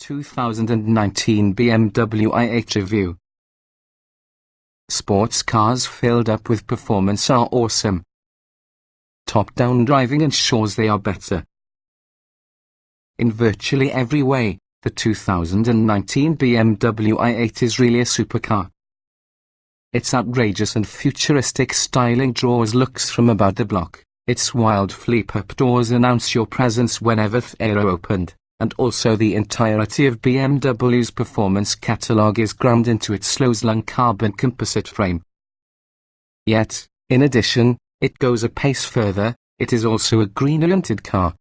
2019 BMW i8 review. Sports cars filled up with performance are awesome. Top-down driving ensures they are better. In virtually every way, the 2019 BMW i8 is really a supercar. Its outrageous and futuristic styling draws looks from about the block. Its wild flip-up doors announce your presence whenever they are opened, and also the entirety of BMW's performance catalogue is crammed into its slow-slung carbon composite frame. Yet, in addition, it goes a pace further. It is also a green-oriented car.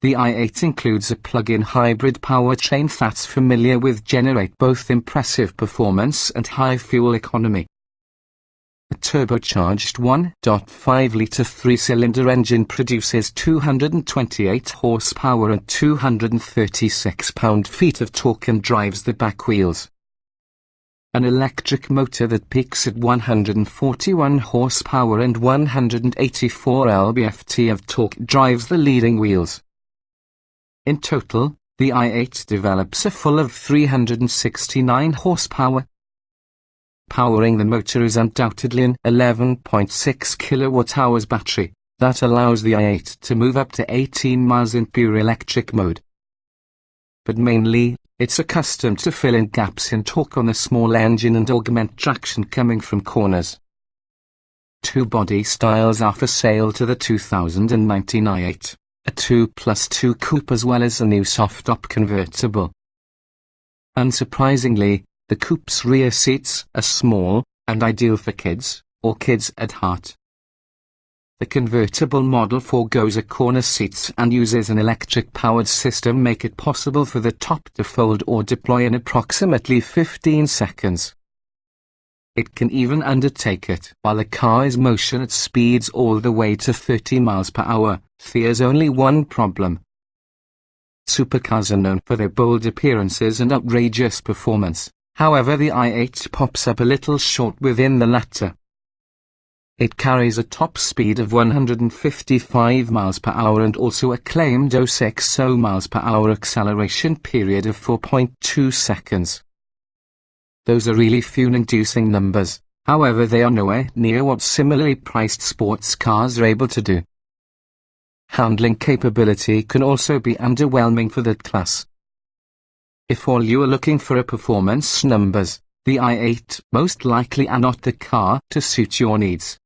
The i8 includes a plug-in hybrid powertrain that's familiar with generate both impressive performance and high fuel economy. A turbocharged 1.5-litre three-cylinder engine produces 228 horsepower and 236 pound-feet of torque and drives the back wheels. An electric motor that peaks at 141 horsepower and 184 lb-ft of torque drives the leading wheels. In total, the i8 develops a full of 369 horsepower. Powering the motor is undoubtedly an 11.6 kWh battery that allows the i8 to move up to 18 miles in pure electric mode. But mainly, it's accustomed to fill in gaps in torque on the small engine and augment traction coming from corners. Two body styles are for sale to the 2019 i8, a 2+2 coupe as well as a new soft-top convertible. Unsurprisingly, the coupe's rear seats are small, and ideal for kids, or kids at heart. The convertible model forgoes a corner seats and uses an electric-powered system make it possible for the top to fold or deploy in approximately 15 seconds. It can even undertake it while the car is motion at speeds all the way to 30 miles per hour. There's only one problem. Supercars are known for their bold appearances and outrageous performance. However, the i8 pops up a little short within the latter. It carries a top speed of 155 miles per hour and also a claimed 060 miles per hour acceleration period of 4.2 seconds. Those are really fuel-inducing numbers, however they are nowhere near what similarly priced sports cars are able to do. Handling capability can also be underwhelming for that class. If all you are looking for are performance numbers, the i8 most likely are not the car to suit your needs.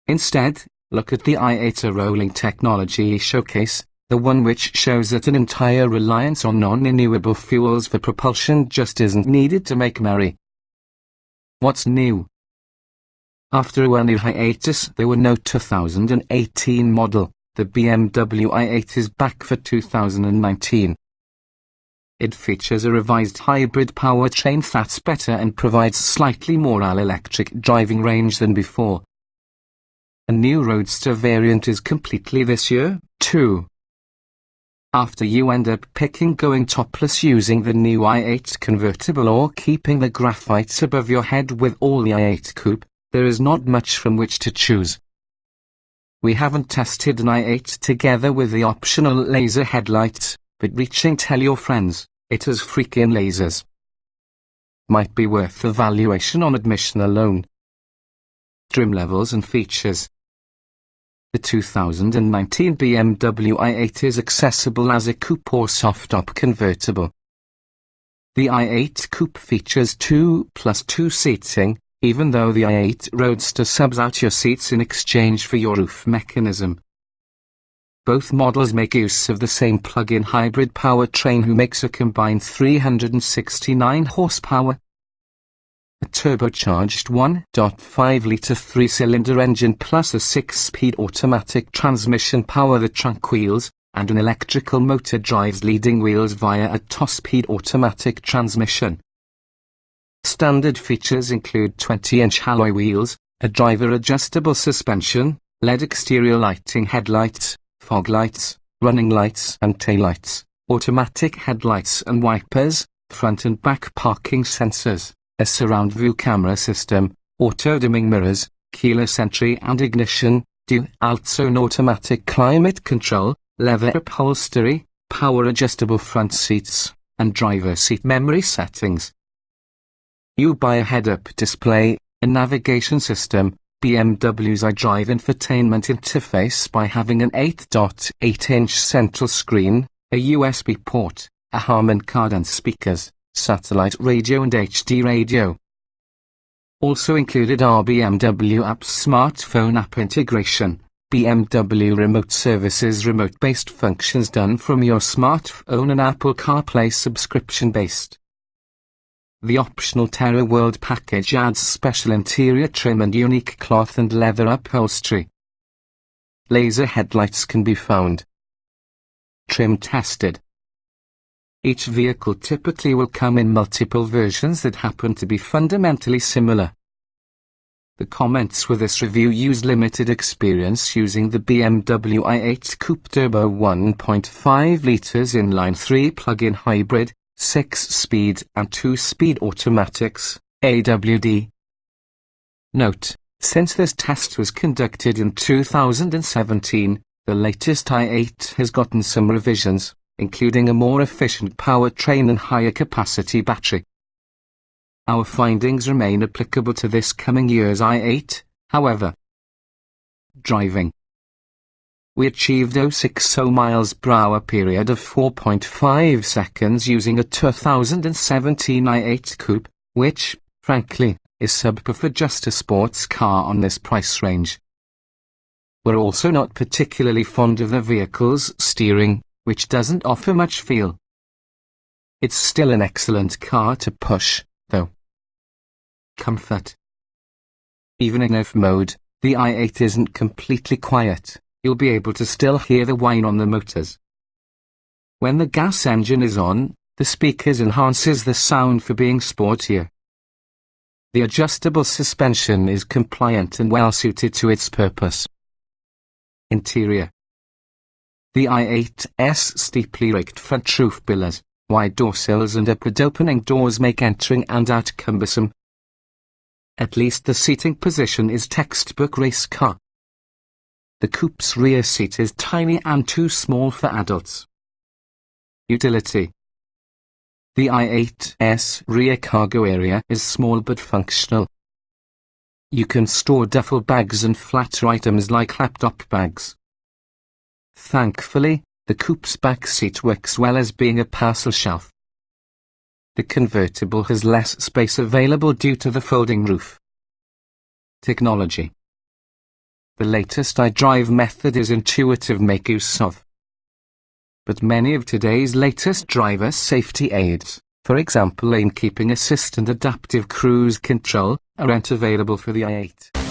Instead, look at the i8 rolling technology showcase, the one which shows that an entire reliance on non-renewable fuels for propulsion just isn't needed to make merry. What's new? After one hiatus, there were no 2018 model. The BMW i8 is back for 2019. It features a revised hybrid powertrain that's better and provides slightly more all-electric driving range than before. A new roadster variant is completely this year, too. After you end up picking going topless using the new i8 convertible or keeping the graphite above your head with all the i8 coupe, there is not much from which to choose. We haven't tested an i8 together with the optional laser headlights, but tell your friends, it has freaking lasers. Might be worth the valuation on admission alone. Trim levels and features. The 2019 BMW i8 is accessible as a coupe or soft-top convertible. The i8 coupe features 2+2 seating, even though the i8 Roadster subs out your seats in exchange for your roof mechanism. Both models make use of the same plug-in hybrid powertrain who makes a combined 369 horsepower. A turbocharged 1.5-litre three-cylinder engine plus a 6-speed automatic transmission power the trunk wheels, and an electrical motor drives leading wheels via a top-speed automatic transmission. Standard features include 20-inch alloy wheels, a driver-adjustable suspension, LED exterior lighting headlights, fog lights, running lights and taillights, automatic headlights and wipers, front and back parking sensors, a surround view camera system, auto-dimming mirrors, keyless entry and ignition, dual-zone automatic climate control, leather upholstery, power adjustable front seats, and driver seat memory settings. You buy a head-up display, a navigation system, BMW's iDrive infotainment interface by having an 8.8-inch central screen, a USB port, a Harman card and speakers, satellite radio and HD radio. Also included are BMW app's smartphone app integration, BMW remote services remote-based functions done from your smartphone and Apple CarPlay subscription-based. The optional Terra World package adds special interior trim and unique cloth and leather upholstery. Laser headlights can be found. Trim tested. Each vehicle typically will come in multiple versions that happen to be fundamentally similar. The comments with this review use limited experience using the BMW i8 Coupe Turbo 1.5 litres inline-3 plug-in hybrid, 6-speed and 2-speed automatics, AWD. Note, since this test was conducted in 2017, the latest i8 has gotten some revisions, including a more efficient powertrain and higher capacity battery. Our findings remain applicable to this coming year's i8, however. Driving. We achieved 060 miles per hour period of 4.5 seconds using a 2017 i8 Coupe, which, frankly, is subpar for just a sports car on this price range. We're also not particularly fond of the vehicle's steering, which doesn't offer much feel. It's still an excellent car to push, though. Comfort. Even in F mode, the i8 isn't completely quiet. You'll be able to still hear the whine on the motors. When the gas engine is on, the speakers enhances the sound for being sportier. The adjustable suspension is compliant and well suited to its purpose. Interior. The i8's steeply raked front roof pillars, wide door sills and upward opening doors make entering and out cumbersome. At least the seating position is textbook race car. The coupe's rear seat is tiny and too small for adults. Utility. The i8's rear cargo area is small but functional. You can store duffel bags and flatter items like laptop bags. Thankfully, the coupe's back seat works well as being a parcel shelf. The convertible has less space available due to the folding roof. Technology. The latest iDrive method is intuitive make use of. But many of today's latest driver safety aids, for example lane keeping assist and adaptive cruise control, aren't available for the i8.